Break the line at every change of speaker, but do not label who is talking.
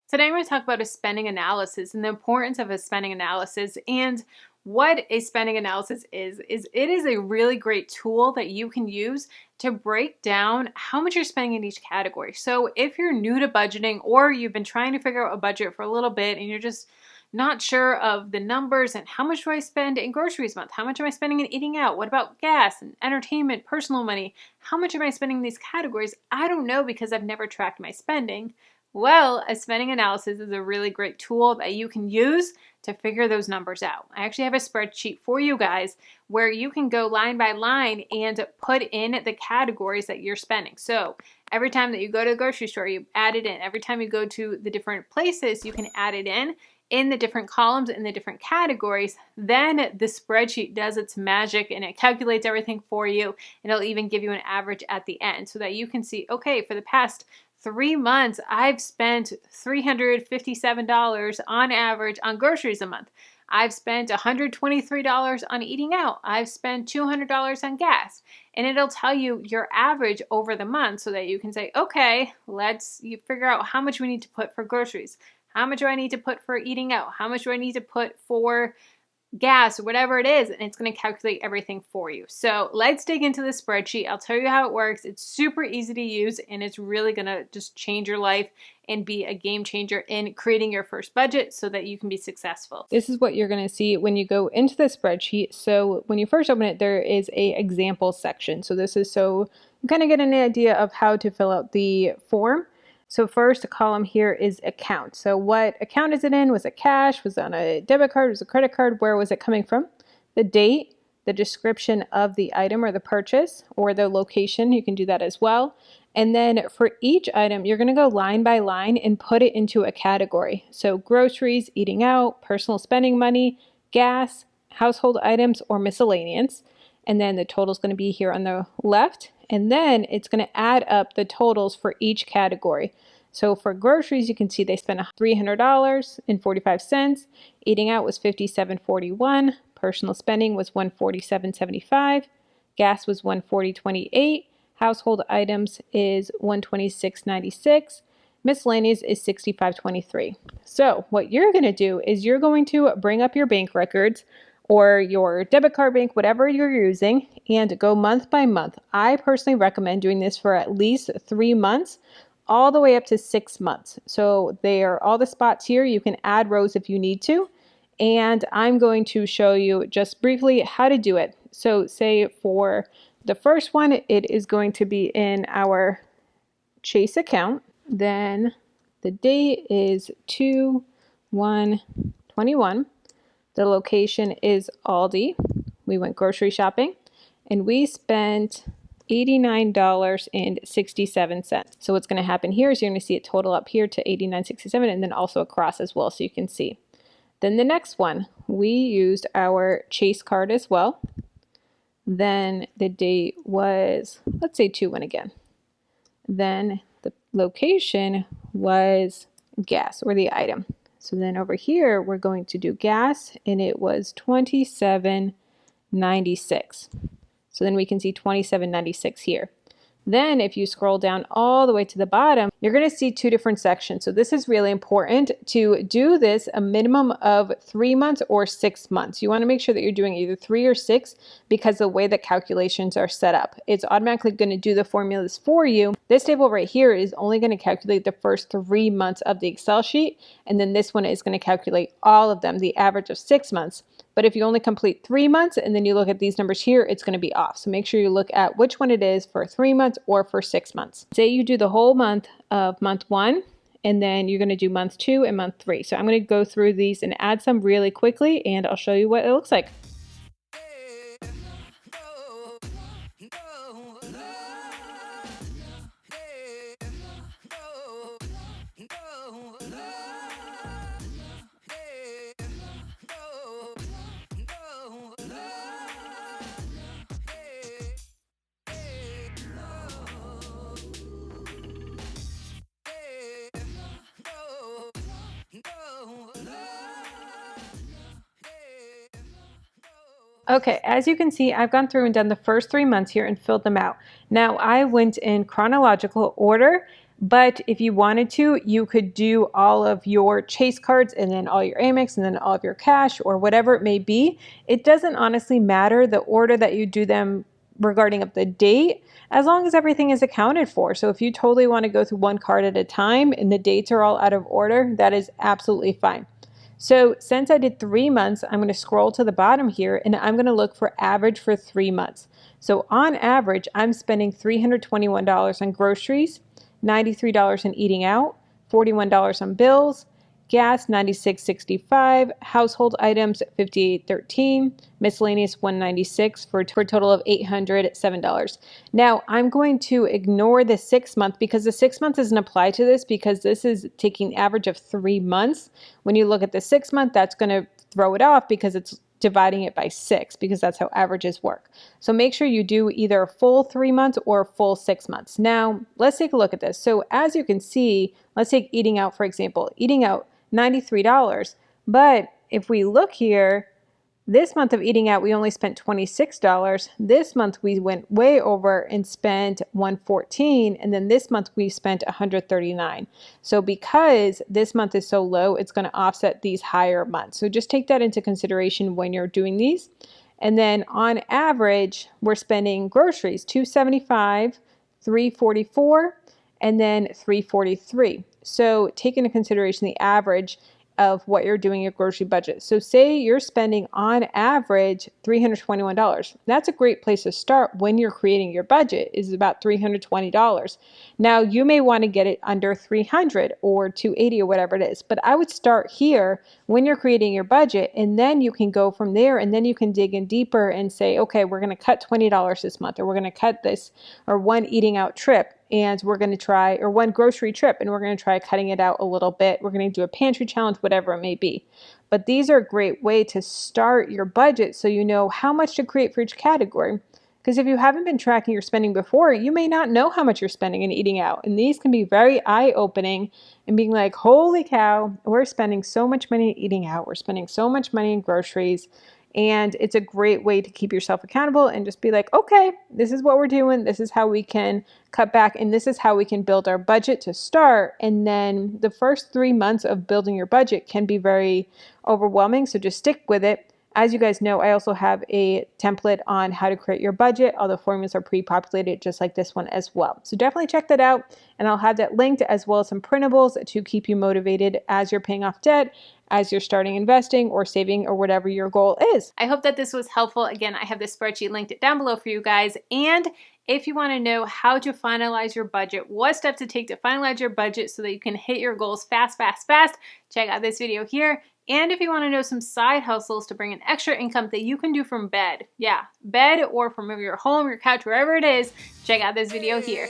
Today I'm going to talk about a spending analysis and the importance of a spending analysis. And what a spending analysis is it is a really great tool that you can use to break down how much you're spending in each category. So if you're new to budgeting or you've been trying to figure out a budget for a little bit and you're just not sure of the numbers and how much do I spend in groceries a month? How much am I spending in eating out? What about gas and entertainment, personal money? How much am I spending in these categories? I don't know because I've never tracked my spending. Well, a spending analysis is a really great tool that you can use to figure those numbers out. I actually have a spreadsheet for you guys where you can go line by line and put in the categories that you're spending. So every time that you go to the grocery store, you add it in. Every time you go to the different places, you can add it in the different columns, in the different categories. Then the spreadsheet does its magic and it calculates everything for you. And it'll even give you an average at the end so that you can see, okay, for the past 3 months, I've spent $357 on average on groceries a month. I've spent $123 on eating out. I've spent $200 on gas. And it'll tell you your average over the month so that you can say, okay, you figure out how much we need to put for groceries. How much do I need to put for eating out? How much do I need to put for gas or whatever it is, and it's going to calculate everything for you. So let's dig into the spreadsheet. I'll tell you how it works. It's super easy to use and it's really going to just change your life and be a game changer in creating your first budget so that you can be successful. This is what you're going to see when you go into the spreadsheet. So when you first open it, there is a example section. So this is so you kind of get an idea of how to fill out the form. So first column here is account. So what account is it in? Was it cash? Was it on a debit card? Was it a credit card? Where was it coming from? The date, the description of the item or the purchase, or the location. You can do that as well. And then for each item, you're going to go line by line and put it into a category. So groceries, eating out, personal spending money, gas, household items, or miscellaneous. And then the total is going to be here on the left. And then it's going to add up the totals for each category. So for groceries, you can see they spent $300.45. Eating out was $57.41. Personal spending was $147.75. Gas was $140.28. Household items is $126.96. Miscellaneous is $65.23. So what you're going to do is you're going to bring up your bank records or your debit card bank, whatever you're using, and go month by month. I personally recommend doing this for at least 3 months, all the way up to 6 months. So they are all the spots here. You can add rows if you need to. And I'm going to show you just briefly how to do it. So say for the first one, it is going to be in our Chase account. Then the date is 2/1/21. The location is Aldi. We went grocery shopping and we spent $89.67. So what's going to happen here is you're going to see it total up here to $89.67 and then also across as well so you can see. Then the next one, we used our Chase card as well. Then the date was, let's say 2/1 again. Then the location was gas or the item. So then over here, we're going to do gas, and it was $27.96. So then we can see $27.96 here. Then if you scroll down all the way to the bottom, you're going to see 2 different sections. So this is really important to do this a minimum of 3 months or 6 months. You want to make sure that you're doing either 3 or 6 because the way that calculations are set up, it's automatically going to do the formulas for you. This table right here is only going to calculate the first 3 months of the Excel sheet. And then this one is going to calculate all of them, the average of 6 months. But if you only complete 3 months and then you look at these numbers here, it's going to be off. So make sure you look at which one it is for 3 months or for 6 months. Say you do the whole month of month 1, and then you're going to do month 2 and month 3. So I'm going to go through these and add some really quickly, and I'll show you what it looks like. Okay, as you can see, I've gone through and done the first 3 months here and filled them out. Now I went in chronological order
But if you wanted to, you could do all of your Chase cards and then all your Amex and then all of your cash or whatever it may be. It doesn't honestly matter the order that you do them regarding of the date, as long as everything is accounted for. So if you totally want to go through one card at a time and the dates are all out of order, that is absolutely fine. So since I did 3 months, I'm going to scroll to the bottom here and I'm going to look for average for 3 months. So on average, I'm spending $321 on groceries, $93 in eating out, $41 on bills, gas $96.65, household items $58.13, miscellaneous $196 for a total of $807. Now I'm going to ignore the 6 month because the 6 month doesn't apply to this because this is taking average of 3 months. When you look at the 6 month, that's going to throw it off because it's dividing it by 6 because that's how averages work. So make sure you do either a full 3 months or a full 6 months. Now let's take a look at this. So as you can see, let's take eating out for example. Eating out $93, but if we look here, this month of eating out, we only spent $26. This month we went way over and spent $114, and then this month we spent $139. So because this month is so low, it's going to offset these higher months. So just take that into consideration when you're doing these. And then on average, we're spending groceries $275, $344, and then $343. So take into consideration the average of what you're doing your grocery budget. So say you're spending on average $321. That's a great place to start when you're creating your budget, is about $320. Now you may want to get it under $300 or $280 or whatever it is, but I would start here when you're creating your budget, and then you can go from there, and then you can dig in deeper and say, okay, we're going to cut $20 this month, or we're going to cut this, or one eating out trip, and we're going to try, or one grocery trip, and we're going to try cutting it out a little bit. We're going to do a pantry challenge, whatever it may be. But these are a great way to start your budget so you know how much to create for each category. Because if you haven't been tracking your spending before, you may not know how much you're spending in eating out. And these can be very eye-opening and being like, holy cow, we're spending so much money eating out. We're spending so much money in groceries. And it's a great way to keep yourself accountable and just be like, okay, this is what we're doing. This is how we can cut back. And this is how we can build our budget to start. And then the first 3 months of building your budget can be very overwhelming. So just stick with it. As you guys know, I also have a template on how to create your budget. All the formulas are pre-populated just like this one as well. So definitely check that out. And I'll have that linked as well as some printables to keep you motivated as you're paying off debt, as you're starting investing or saving or whatever your goal is.
I hope that this was helpful. Again, I have this spreadsheet linked down below for you guys. And if you want to know how to finalize your budget, what steps to take to finalize your budget so that you can hit your goals fast, check out this video here. And if you want to know some side hustles to bring in extra income that you can do from bed, bed or from your home, your couch, wherever it is, check out this video here.